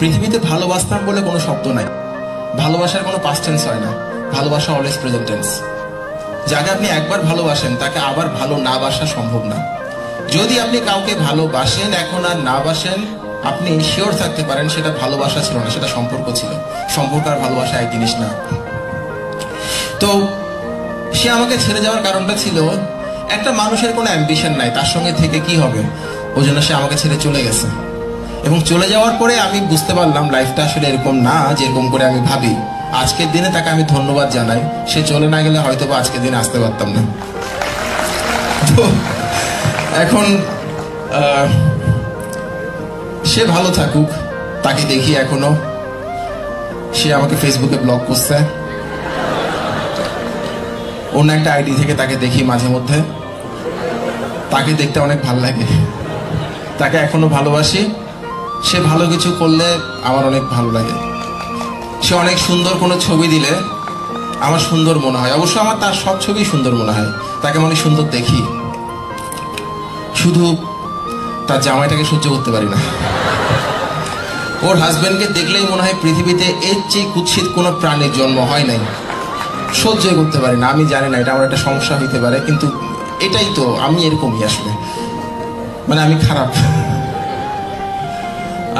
পৃথিবীতে ভালোবাসতাম বলে কোনো শব্দ নাই, ভালোবাসার কোনো পাস্ট টেন্স হয় না, ভালোবাসা অলওয়েজ প্রেজেন্ট টেন্স। যাকে আপনি একবার ভালোবাসেন তাকে আবার ভালো না বাসা সম্ভব না। যদি আপনি কাউকে ভালোবাসেন এখন আর না বাসেন, আপনি শিওর থাকতে পারেন সেটা ভালোবাসা ছিল না, সেটা সম্পর্ক ছিল। সম্পর্ক আর ভালোবাসা এক জিনিস না। তো সে আমাকে ছেড়ে যাওয়ার কারণটা ছিল একটা মানুষের কোনো অ্যাম্বিশন নাই, তার সঙ্গে থেকে কি হবে, ওই জন্য সে আমাকে ছেড়ে চলে গেছে। এবং চলে যাওয়ার পরে আমি বুঝতে পারলাম লাইফটা আসলে এরকম না যেরকম করে আমি ভাবি। আজকের দিনে তাকে আমি ধন্যবাদ জানাই, সে চলে না গেলে হয়তো বা আজকের দিনে আসতে পারতাম না। তো এখন সে ভালো থাকুক, তাকে দেখি এখনো সে আমাকে ফেসবুকে ব্লক করছে, অন্য একটা আইডি থেকে তাকে দেখি মাঝে মধ্যে, তাকে দেখতে অনেক ভালো লাগে, তাকে এখনো ভালোবাসি। সে ভালো কিছু করলে আমার অনেক ভালো লাগে। সে অনেক সুন্দর কোনো ছবি দিলে আমার সুন্দর মনে হয়, অবশ্য আমার তার সব ছবি সুন্দর মনে হয়, তাকে অনেক সুন্দর দেখি, শুধু তার জামাইটাকে সহ্য করতে পারি না। ওর হাজবেন্ডকে দেখলেই মনে হয় পৃথিবীতে এর চেয়ে কুৎসিত কোনো প্রাণীর জন্ম হয় নাই, সহ্যই করতে পারি না। আমি জানি না এটা আমার একটা সমস্যা হইতে পারে, কিন্তু এটাই তো, আমি এরকমই আসলে, মানে আমি খারাপ।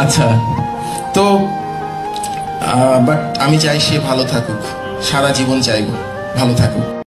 আচ্ছা, তো বাট আমি চাই সে ভালো থাকুক, সারা জীবন চাইব ভালো থাকুক।